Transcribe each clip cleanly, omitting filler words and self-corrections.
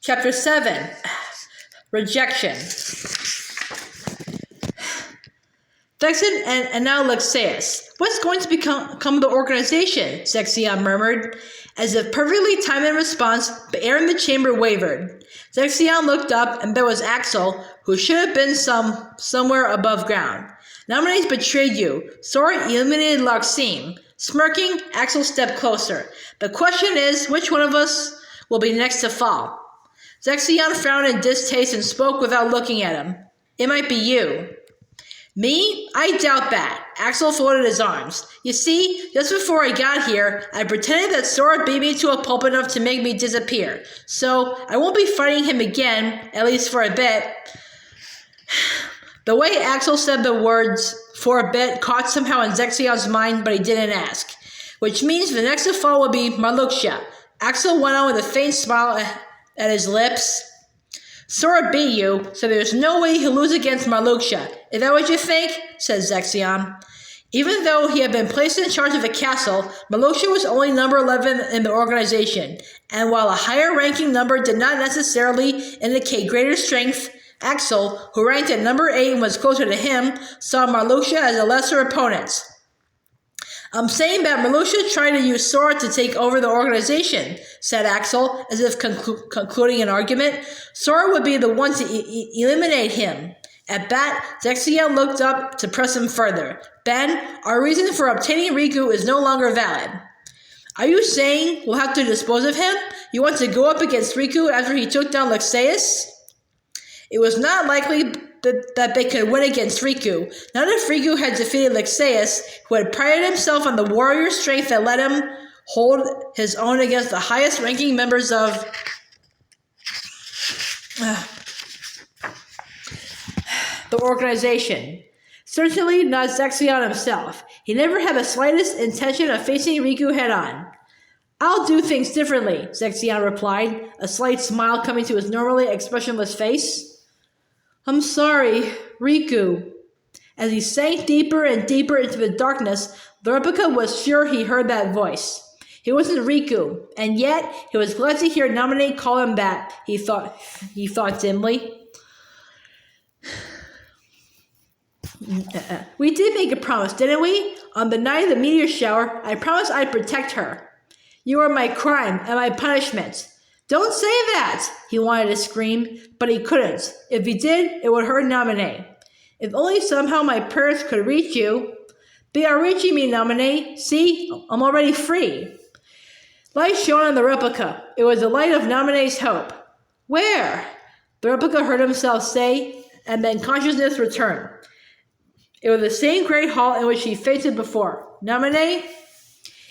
Chapter 7. Rejection. Vexen and now Lexaeus. What's going to become of the organization? Zexion murmured. As if perfectly timed in response, the air in the chamber wavered. Zexion looked up, and there was Axel, who should have been somewhere above ground. Nominees betrayed you. Sora eliminated Loxine. Smirking, Axel stepped closer. The question is, which one of us will be next to fall? Zexion frowned in distaste and spoke without looking at him. It might be you. Me? I doubt that. Axel folded his arms. You see, just before I got here, I pretended that Sora beat me to a pulp enough to make me disappear. So, I won't be fighting him again, at least for a bit. The way Axel said the words, for a bit, caught somehow in Zexion's mind, but he didn't ask. Which means the next to fall will be Marluxia. Axel went on with a faint smile at his lips. Sora beat you, so there's no way he'll lose against Marluxia. Is that what you think? Said Zexion. Even though he had been placed in charge of the castle, Marluxia was only number 11 in the organization, and while a higher-ranking number did not necessarily indicate greater strength, Axel, who ranked at number 8 and was closer to him, saw Marluxia as a lesser opponent. I'm saying that Marluxia tried to use Sora to take over the organization, said Axel, as if concluding an argument. Sora would be the one to eliminate him. At that, Zexion looked up to press him further. Ben, our reason for obtaining Riku is no longer valid. Are you saying we'll have to dispose of him? You want to go up against Riku after he took down Lexaeus? It was not likely that they could win against Riku. Not if Riku had defeated Lexaeus, who had prided himself on the warrior strength that let him hold his own against the highest-ranking members of the organization. Certainly not Zexion himself. He never had the slightest intention of facing Riku head-on. I'll do things differently, Zexion replied, a slight smile coming to his normally expressionless face. I'm sorry, Riku. As he sank deeper and deeper into the darkness, the replica was sure he heard that voice. He wasn't Riku, and yet he was glad to hear Nominate call him that, he thought dimly. We did make a promise, didn't we? On the night of the meteor shower, I promised I'd protect her. You are my crime and my punishment. Don't say that, he wanted to scream, but he couldn't. If he did, it would hurt Nominee. If only somehow my prayers could reach you. They are reaching me, Nominee. See, I'm already free. Light shone on the replica. It was the light of Nominee's hope. Where? The replica heard himself say, and then consciousness returned. It was the same great hall in which he fainted before. Nominee?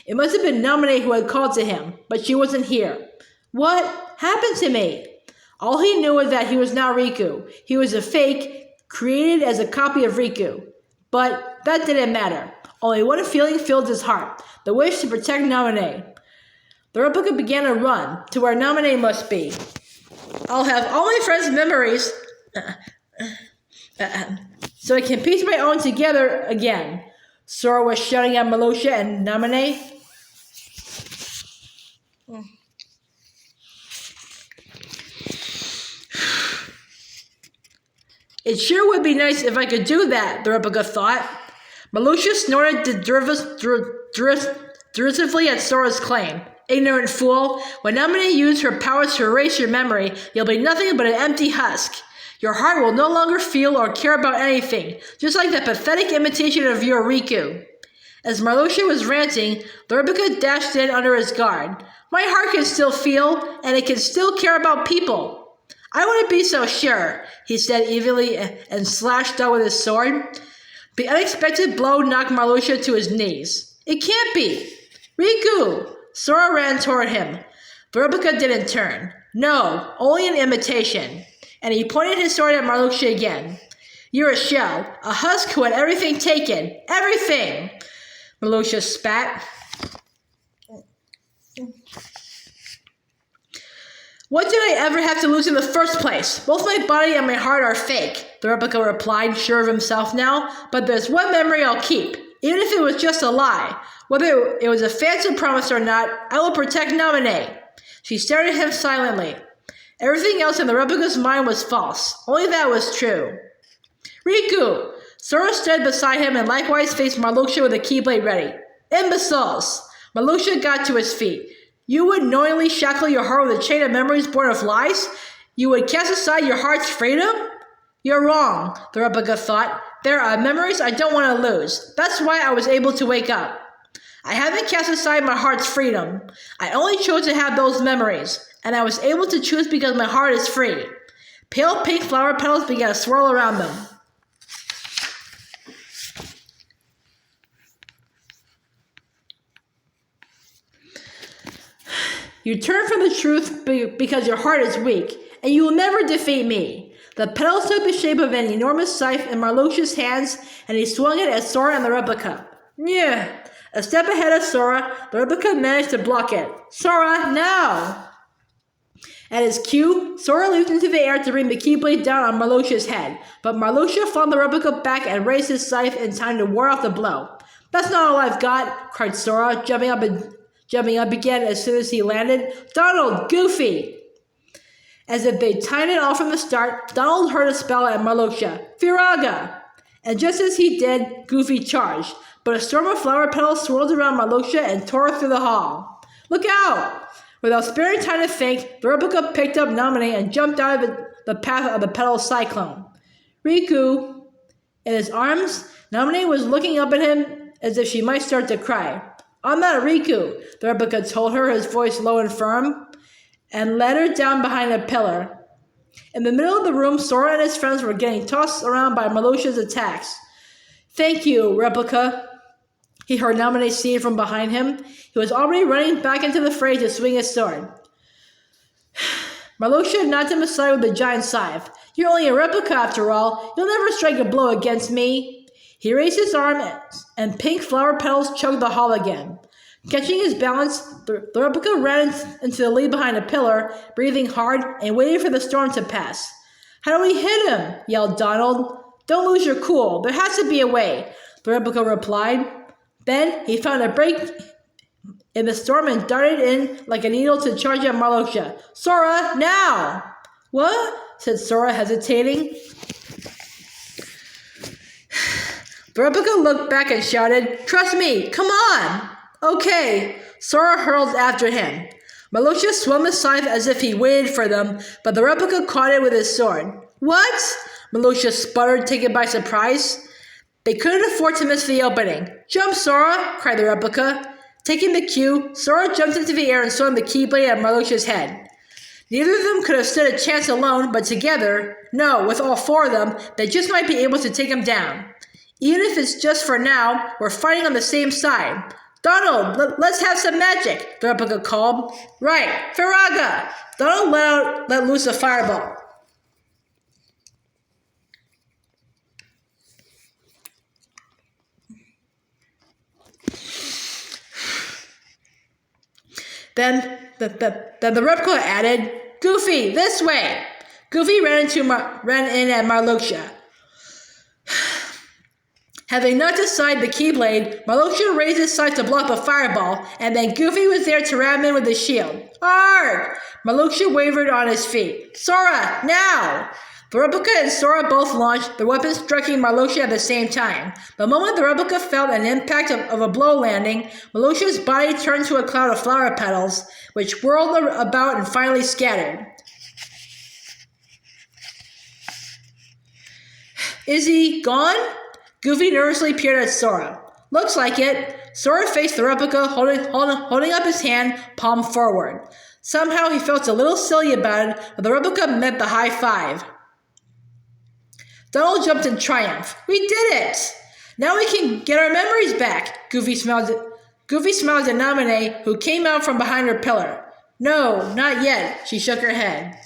It must have been Nominee who had called to him, but she wasn't here. What happened to me? All he knew was that he was not Riku. He was a fake, created as a copy of Riku. But that didn't matter. Only one feeling filled his heart, the wish to protect Nominee. The replica began to run to where Nominee must be. I'll have all my friends' memories so I can piece my own together again. Sora was shouting at Marluxia and Nominee. It sure would be nice if I could do that, the replica thought. Marluxia snorted derisively at Sora's claim. Ignorant fool, when Nominee used her powers to erase your memory, you'll be nothing but an empty husk. Your heart will no longer feel or care about anything, just like that pathetic imitation of your Riku. As Marluxia was ranting, the replica dashed in under his guard. My heart can still feel, and it can still care about people. I wouldn't be so sure, he said evenly and slashed out with his sword. The unexpected blow knocked Marluxia to his knees. It can't be! Riku! Sora ran toward him. The replica didn't turn. No, only an imitation. And he pointed his sword at Marluxia again. You're a shell, a husk who had everything taken. Everything! Marluxia spat. What did I ever have to lose in the first place? Both my body and my heart are fake, the replica replied, sure of himself now. But there's one memory I'll keep, even if it was just a lie. Whether it was a phantom promise or not, I will protect Nominee. She stared at him silently. Everything else in the replica's mind was false. Only that was true. Riku! Sora stood beside him and likewise faced Marluxia with a keyblade ready. Imbeciles! Marluxia got to his feet. You would knowingly shackle your heart with a chain of memories born of lies? You would cast aside your heart's freedom? You're wrong, the replica thought. There are memories I don't want to lose. That's why I was able to wake up. I haven't cast aside my heart's freedom. I only chose to have those memories, and I was able to choose because my heart is free. Pale pink flower petals began to swirl around them. You turn from the truth because your heart is weak, and you will never defeat me. The petals took the shape of an enormous scythe in Marluxia's hands, and he swung it at Sora and the replica. Yeah. A step ahead of Sora, the replica managed to block it. Sora, now! At his cue, Sora leaped into the air to bring the keyblade down on Marluxia's head, but Marluxia flung the replica back and raised his scythe in time to ward off the blow. That's not all I've got, cried Sora, jumping up again as soon as he landed. Donald, Goofy! As if they'd timed it all from the start, Donald heard a spell at Marluxia. Firaga! And just as he did, Goofy charged, but a storm of flower petals swirled around Marluxia and tore through the hall. Look out! Without sparing time to think, the replica picked up Naminé and jumped out of the path of the petal cyclone. Riku, in his arms, Naminé was looking up at him as if she might start to cry. I'm not Riku, the replica told her, his voice low and firm, and led her down behind a pillar. In the middle of the room, Sora and his friends were getting tossed around by Marluxia's attacks. Thank you, replica. He heard Naminé say from behind him. He was already running back into the fray to swing his sword. Marluxia knocked him aside with the giant scythe. You're only a replica after all. You'll never strike a blow against me. He raised his arm and pink flower petals choked the hall again. Catching his balance, the replica ran into the lead behind a pillar, breathing hard and waiting for the storm to pass. How do we hit him? Yelled Donald. Don't lose your cool. There has to be a way, the replica replied. Then he found a break in the storm and darted in like a needle to charge at Marluxia. Sora, now! What? Said Sora, hesitating. The replica looked back and shouted, Trust me, come on! Okay. Sora hurled after him. Marluxia swung the scythe as if he waited for them, but the replica caught it with his sword. What? Marluxia sputtered, taken by surprise. They couldn't afford to miss the opening. Jump, Sora! Cried the replica. Taking the cue, Sora jumped into the air and swung the keyblade at Marluxia's head. Neither of them could have stood a chance alone, but together, no, with all four of them, they just might be able to take him down. Even if it's just for now, we're fighting on the same side. Donald, let's have some magic, the replica called. Right, Firaga! Donald let loose a fireball. Then the replica added, Goofy, this way! Goofy ran in at Marluxia. Having knocked aside the keyblade, Marluxia raised his scythe to block the fireball, and then Goofy was there to ram in with his shield. Arg! Marluxia wavered on his feet. Sora, now! The replica and Sora both launched, their weapons striking Marluxia at the same time. The moment the replica felt an impact of a blow landing, Marluxia's body turned to a cloud of flower petals, which whirled about and finally scattered. Is he gone? Goofy nervously peered at Sora. Looks like it. Sora faced the replica, holding up his hand, palm forward. Somehow he felt a little silly about it, but the replica met the high five. Donald jumped in triumph. We did it! Now we can get our memories back, Goofy smiled at Naminé, who came out from behind her pillar. No, not yet, she shook her head.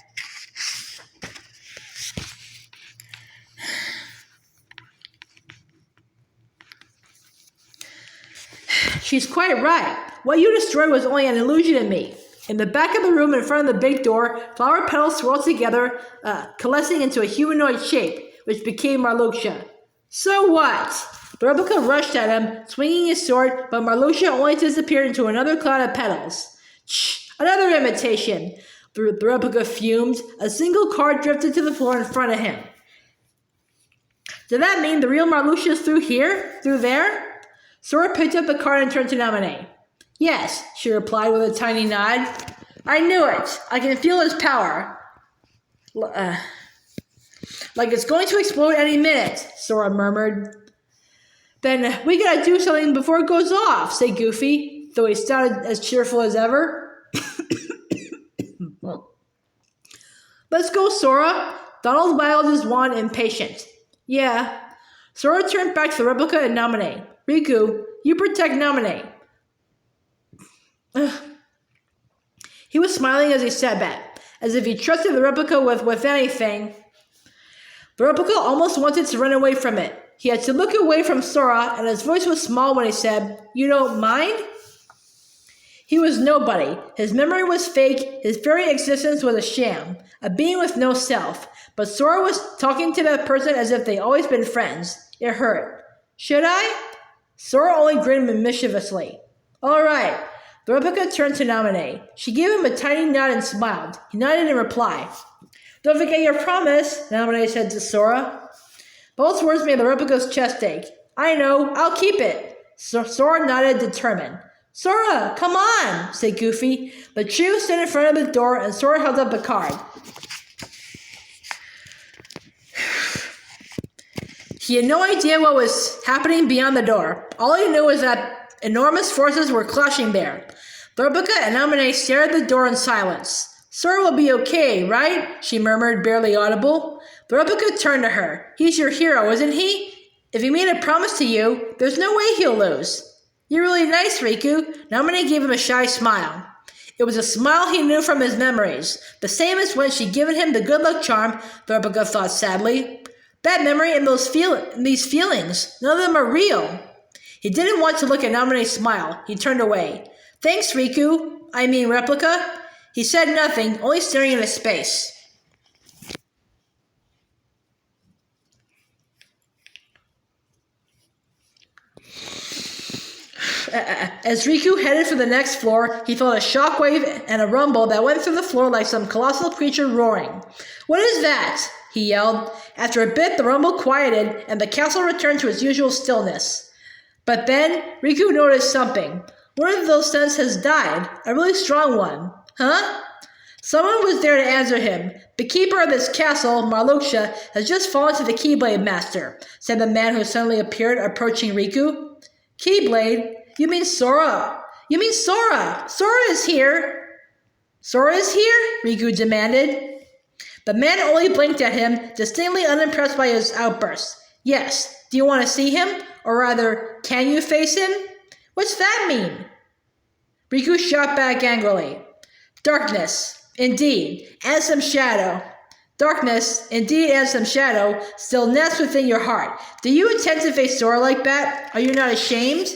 She's quite right. What you destroyed was only an illusion in me. In the back of the room in front of the big door, flower petals swirled together, coalescing into a humanoid shape, which became Marluxia. So what? The replica rushed at him, swinging his sword, but Marluxia only disappeared into another cloud of petals. Shh! Another imitation! The replica fumed. A single card drifted to the floor in front of him. Did that mean the real Marluxia is through here? Through there? Sora picked up the card and turned to Naminé. Yes, she replied with a tiny nod. I knew it. I can feel his power. Like it's going to explode any minute, Sora murmured. Then we gotta do something before it goes off, said Goofy, though he sounded as cheerful as ever. Let's go, Sora. Donald waggled his wand, impatient. Yeah. Sora turned back to the replica and Naminé. Riku, you protect Naminé. He was smiling as he said that, as if he trusted the replica with anything. The replica almost wanted to run away from it. He had to look away from Sora, and his voice was small when he said, You don't mind? He was nobody. His memory was fake. His very existence was a sham, a being with no self. But Sora was talking to that person as if they'd always been friends. It hurt. Should I? Sora only grinned mischievously. All right. The replica turned to Naminé. She gave him a tiny nod and smiled. He nodded in reply. Don't forget your promise, Naminé said to Sora. Both words made the replica's chest ache. I know. I'll keep it. Sora nodded, determined. Sora, come on, said Goofy. The trio stood in front of the door, and Sora held up the card. He had no idea what was happening beyond the door. All he knew was that enormous forces were clashing there. The replica and Naminé stared at the door in silence. Sora will be okay, right? She murmured, barely audible. The replica turned to her. He's your hero, isn't he? If he made a promise to you, there's no way he'll lose. You're really nice, Riku. Naminé gave him a shy smile. It was a smile he knew from his memories, the same as when she'd given him the good luck charm, the replica thought sadly. That memory and these feelings, none of them are real. He didn't want to look at Naminé's smile. He turned away. Thanks, Riku. I mean, replica. He said nothing, only staring into space. As Riku headed for the next floor, he felt a shockwave and a rumble that went through the floor like some colossal creature roaring. What is that? He yelled. After a bit, the rumble quieted, and the castle returned to its usual stillness. But then, Riku noticed something. One of those scents has died, a really strong one. Huh? Someone was there to answer him. The keeper of this castle, Marluxia, has just fallen to the Keyblade Master, said the man who suddenly appeared, approaching Riku. Keyblade? You mean Sora? You mean Sora? Sora is here. Sora is here? Riku demanded. The man only blinked at him, distinctly unimpressed by his outburst. Yes. Do you want to see him? Or rather, can you face him? What's that mean? Riku shot back angrily. Darkness, indeed, and some shadow. Darkness, indeed, and some shadow still nests within your heart. Do you intend to face Sora like that? Are you not ashamed?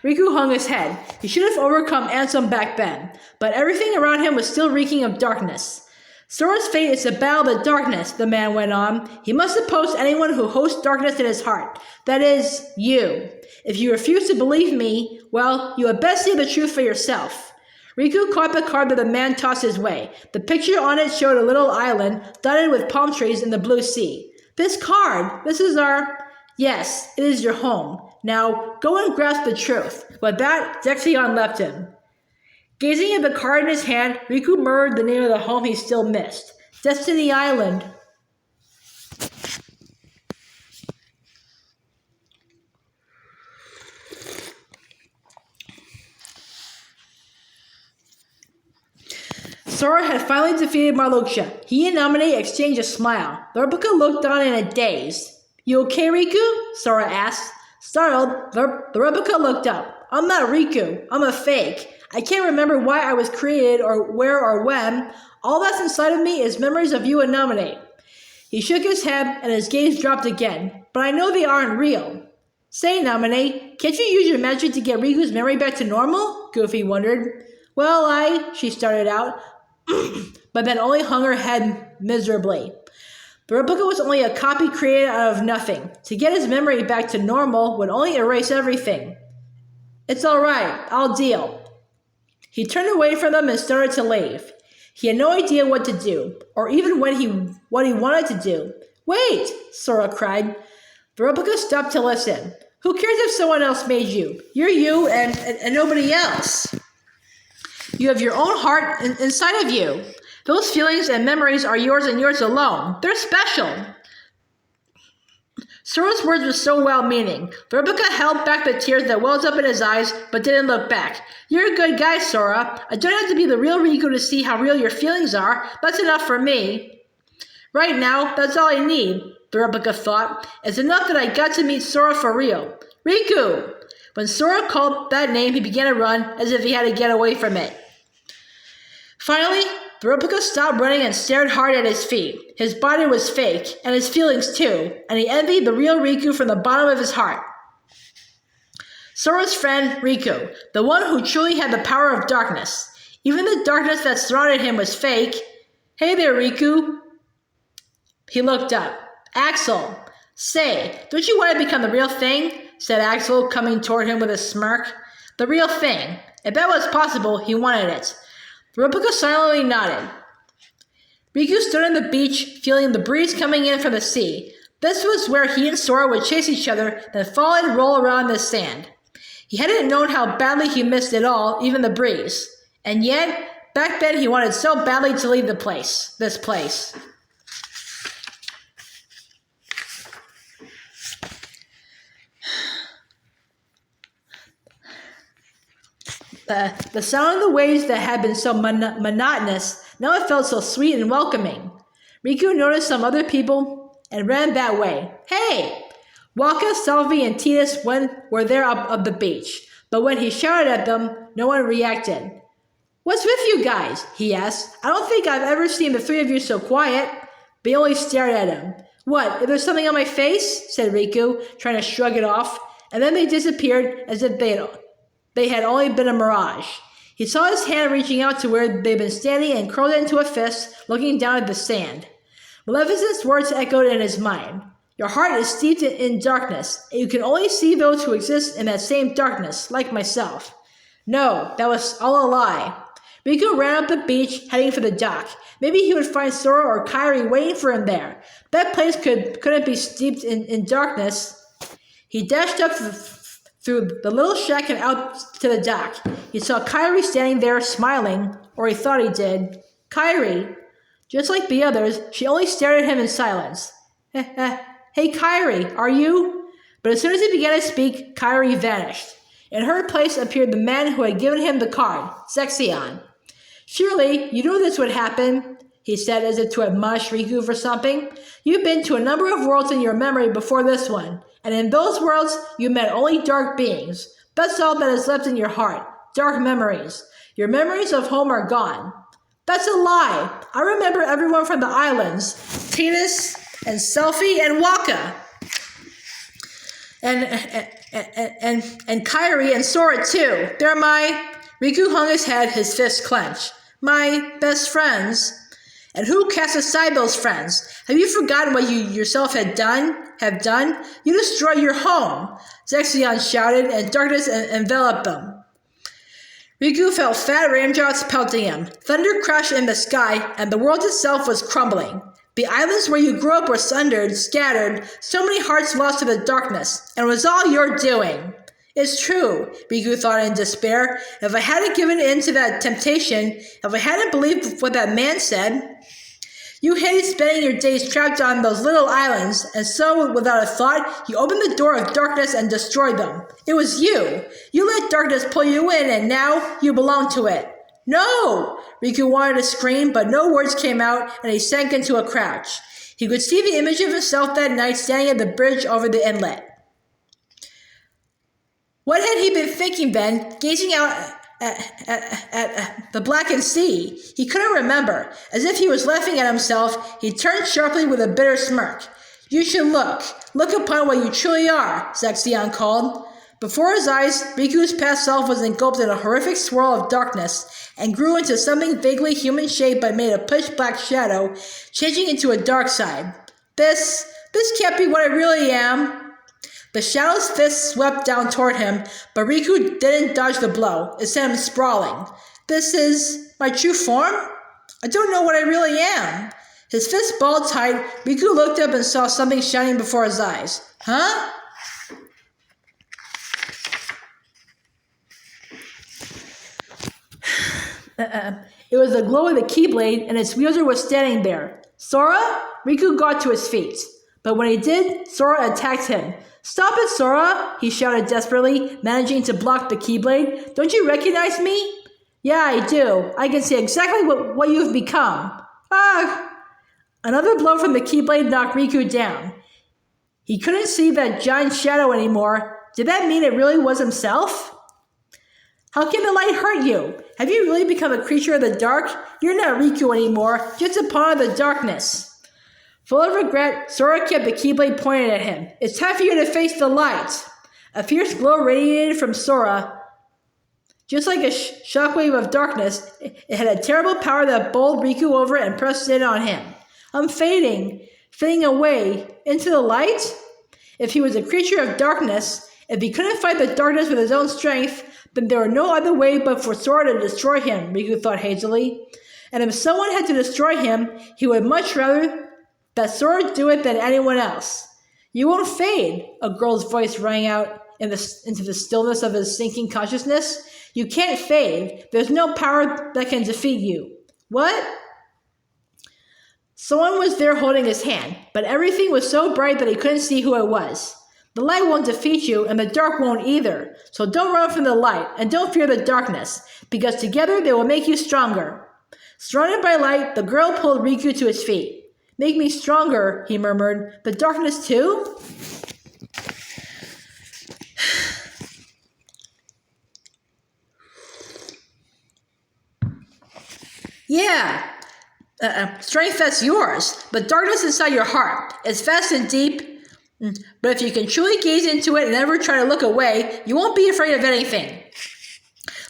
Riku hung his head. He should have overcome Ansem back then, but everything around him was still reeking of darkness. Sora's fate is to battle the darkness, the man went on. He must oppose anyone who hosts darkness in his heart. That is, you. If you refuse to believe me, well, you had best see the truth for yourself. Riku caught the card that the man tossed his way. The picture on it showed a little island dotted with palm trees in the blue sea. This card, this is our... Yes, it is your home. Now, go and grasp the truth. With that, Zexion left him. Gazing at the card in his hand, Riku murmured the name of the home he still missed. Destiny Island. Sora had finally defeated Marluxia. He and Naminé exchanged a smile. The replica looked on in a daze. You okay, Riku? Sora asked. Startled, the replica looked up. I'm not Riku. I'm a fake. I can't remember why I was created or where or when. All that's inside of me is memories of you and Naminé. He shook his head and his gaze dropped again. But I know they aren't real. Say, Naminé, can't you use your magic to get Riku's memory back to normal? Goofy wondered. Well, she started out, but then only hung her head miserably. The replica was only a copy created out of nothing. To get his memory back to normal would only erase everything. It's all right. I'll deal. He turned away from them and started to leave. He had no idea what to do, or even what he wanted to do. Wait, Sora cried. The replica stopped to listen. Who cares if someone else made you? You're you and nobody else. You have your own heart inside of you. Those feelings and memories are yours and yours alone. They're special. Sora's words were so well-meaning. The replica held back the tears that welled up in his eyes, but didn't look back. You're a good guy, Sora. I don't have to be the real Riku to see how real your feelings are. That's enough for me. Right now, that's all I need, the replica thought. It's enough that I got to meet Sora for real. Riku! When Sora called that name, he began to run as if he had to get away from it. Finally, the replica stopped running and stared hard at his feet. His body was fake, and his feelings too, and he envied the real Riku from the bottom of his heart. Sora's friend, Riku, the one who truly had the power of darkness. Even the darkness that surrounded him was fake. Hey there, Riku. He looked up. Axel. Say, don't you want to become the real thing? Said Axel, coming toward him with a smirk. The real thing. If that was possible, he wanted it. The replica silently nodded. Riku stood on the beach, feeling the breeze coming in from the sea. This was where he and Sora would chase each other, then fall and roll around the sand. He hadn't known how badly he missed it all, even the breeze. And yet, back then he wanted so badly to leave this place. The sound of the waves that had been so monotonous, now it felt so sweet and welcoming. Riku noticed some other people and ran that way. Hey! Waka, Selvi, and Titus were there up the beach, but when he shouted at them, no one reacted. What's with you guys? He asked. I don't think I've ever seen the three of you so quiet. They only stared at him. What, if there's something on my face? Said Riku, trying to shrug it off, and then they disappeared as if they had only been a mirage. He saw his hand reaching out to where they'd been standing and curled it into a fist, looking down at the sand. Maleficent's words echoed in his mind. Your heart is steeped in darkness, and you can only see those who exist in that same darkness, like myself. No, that was all a lie. Riku ran up the beach, heading for the dock. Maybe he would find Sora or Kairi waiting for him there. That place couldn't be steeped in darkness. He dashed up through the little shack and out to the dock. He saw Kairi standing there, smiling, or he thought he did. Kairi! Just like the others, she only stared at him in silence. Hey, Kairi, are you? But as soon as he began to speak, Kairi vanished. In her place appeared the man who had given him the card, Zexion. Surely, you knew this would happen, he said as if to admonish Riku for something. You've been to a number of worlds in your memory before this one, and in those worlds, you met only dark beings. That's all that is left in your heart, dark memories. Your memories of home are gone. That's a lie. I remember everyone from the islands, Titus and Selfie and Waka. And Kairi and Sora too. They're my... Riku hung his head, his fists clenched. My best friends. And who cast aside those friends? Have you forgotten what you yourself have done? You destroyed your home. Zexion shouted, and darkness enveloped them. Riku felt fat raindrops pelting him. Thunder crashed in the sky, and the world itself was crumbling. The islands where you grew up were sundered, scattered, so many hearts lost to the darkness, and it was all your doing. It's true, Riku thought in despair. If I hadn't given in to that temptation, if I hadn't believed what that man said. You hated spending your days trapped on those little islands, and so, without a thought, you opened the door of darkness and destroyed them. It was you. You let darkness pull you in, and now you belong to it. No! Riku wanted to scream, but no words came out, and he sank into a crouch. He could see the image of himself that night standing at the bridge over the inlet. What had he been thinking then, gazing out at the blackened sea? He couldn't remember. As if he was laughing at himself, he turned sharply with a bitter smirk. You should look. Look upon what you truly are, Zexion called. Before his eyes, Riku's past self was engulfed in a horrific swirl of darkness and grew into something vaguely human-shaped but made of pitch-black shadow, changing into a dark side. This can't be what I really am. The shadow's fist swept down toward him, but Riku didn't dodge the blow. It sent him sprawling. This is my true form? I don't know what I really am. His fist balled tight. Riku looked up and saw something shining before his eyes. Huh? It was the glow of the Keyblade, and its wielder was standing there. Sora? Riku got to his feet. But when he did, Sora attacked him. Stop it, Sora! He shouted desperately, managing to block the Keyblade. Don't you recognize me? Yeah, I do. I can see exactly what you've become. Ah! Another blow from the Keyblade knocked Riku down. He couldn't see that giant shadow anymore. Did that mean it really was himself? How can the light hurt you? Have you really become a creature of the dark? You're not Riku anymore, just a pawn of the darkness. Full of regret, Sora kept the Keyblade pointed at him. It's time for you to face the light. A fierce glow radiated from Sora. Just like a shockwave of darkness, it had a terrible power that bowled Riku over and pressed in on him. I'm fading away into the light? If he was a creature of darkness, if he couldn't fight the darkness with his own strength, then there were no other way but for Sora to destroy him, Riku thought hazily. And if someone had to destroy him, he would much rather that Sora do it than anyone else. You won't fade, a girl's voice rang out into the stillness of his sinking consciousness. You can't fade. There's no power that can defeat you. What? Someone was there holding his hand, but everything was so bright that he couldn't see who it was. The light won't defeat you, and the dark won't either. So don't run from the light, and don't fear the darkness, because together they will make you stronger. Surrounded by light, the girl pulled Riku to his feet. Make me stronger, he murmured. The darkness too? Yeah. Strength that's yours, but darkness inside your heart. It's vast and deep. But if you can truly gaze into it and never try to look away, you won't be afraid of anything.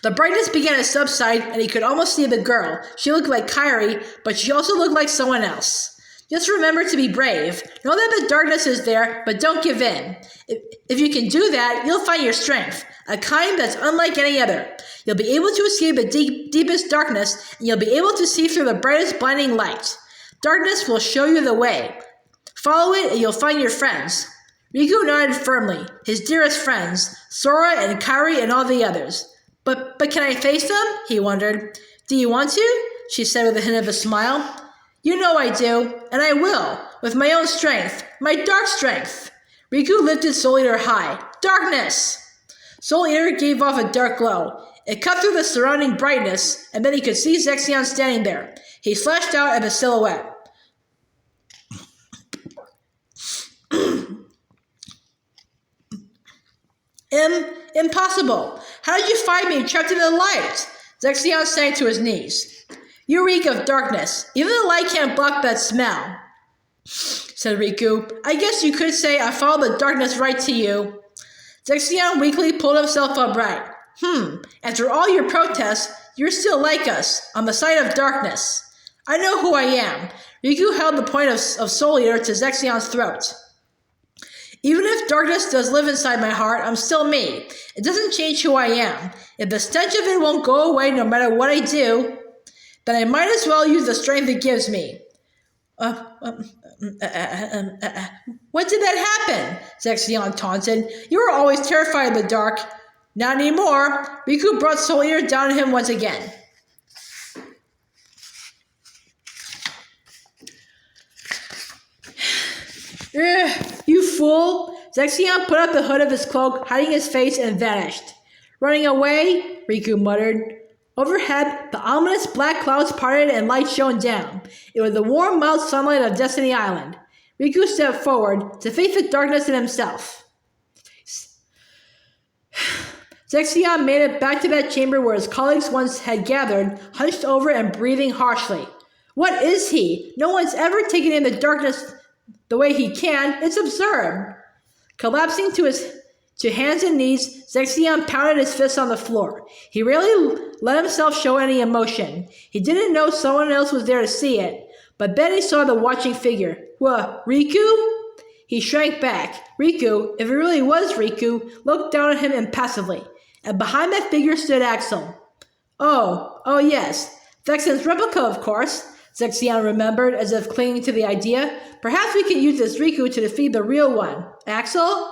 The brightness began to subside, and he could almost see the girl. She looked like Kairi, but she also looked like someone else. Just remember to be brave. Know that the darkness is there, but don't give in. If you can do that, you'll find your strength, a kind that's unlike any other. You'll be able to escape the deepest darkness, and you'll be able to see through the brightest blinding light. Darkness will show you the way. Follow it, and you'll find your friends. Riku nodded firmly. His dearest friends, Sora and Kairi and all the others. But can I face them? He wondered. Do you want to? She said with a hint of a smile. You know I do, and I will, with my own strength, my dark strength. Riku lifted Soul Eater high. Darkness! Soul Eater gave off a dark glow. It cut through the surrounding brightness, and then he could see Zexion standing there. He flashed out at the silhouette. Impossible! How did you find me trapped in the light? Zexion sank to his knees. You reek of darkness. Even the light can't block that smell, said Riku. I guess you could say I followed the darkness right to you. Zexion weakly pulled himself upright. After all your protests, you're still like us, on the side of darkness. I know who I am. Riku held the point of Soul Eater to Zexion's throat. Even if darkness does live inside my heart, I'm still me. It doesn't change who I am. If the stench of it won't go away no matter what I do, then I might as well use the strength it gives me. When did that happen? Zexion taunted. You were always terrified of the dark. Not anymore. Riku brought Soul Eater down on him once again. You fool! Zexion put up the hood of his cloak, hiding his face, and vanished. Running away? Riku muttered. Overhead, the ominous black clouds parted and light shone down. It was the warm, mild sunlight of Destiny Island. Riku stepped forward to face the darkness in himself. Zexion made it back to that chamber where his colleagues once had gathered, hunched over and breathing harshly. What is he? No one's ever taken in the darkness the way he can. It's absurd. Collapsing to hands and knees, Zexion pounded his fist on the floor. He rarely let himself show any emotion. He didn't know someone else was there to see it, But then he saw the watching figure. What, Riku? He shrank back. Riku, if it really was Riku, looked down at him impassively. And behind that figure stood Axel. Oh yes. Vexen's replica, of course, Zexion remembered, as if clinging to the idea. Perhaps we can use this Riku to defeat the real one. Axel?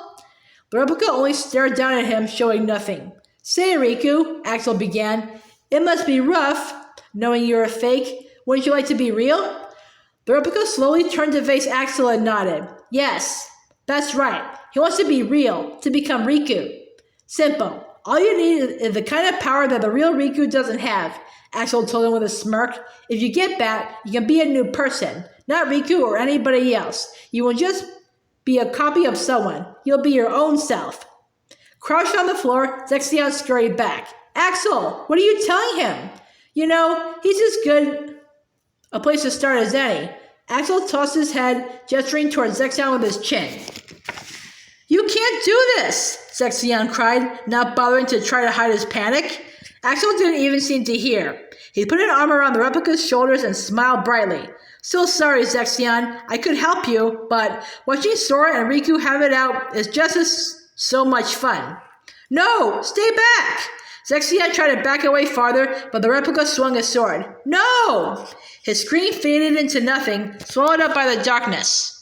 The replica only stared down at him, showing nothing. Say, Riku, Axel began. It must be rough, knowing you're a fake. Wouldn't you like to be real? The replica slowly turned to face Axel and nodded. Yes, that's right. He wants to be real, to become Riku. Simple. All you need is the kind of power that the real Riku doesn't have, Axel told him with a smirk. If you get that, you can be a new person, not Riku or anybody else. You will just be a copy of someone. You'll be your own self. Crouched on the floor, Zexion scurried back. Axel, what are you telling him? You know, he's as good a place to start as any. Axel tossed his head, gesturing towards Zexion with his chin. You can't do this, Zexion cried, not bothering to try to hide his panic. Axel didn't even seem to hear. He put an arm around the replica's shoulders and smiled brightly. So sorry, Zexion. I could help you, but watching Sora and Riku have it out is just so much fun. No, stay back! Zexion tried to back away farther, but the replica swung his sword. No! His scream faded into nothing, swallowed up by the darkness.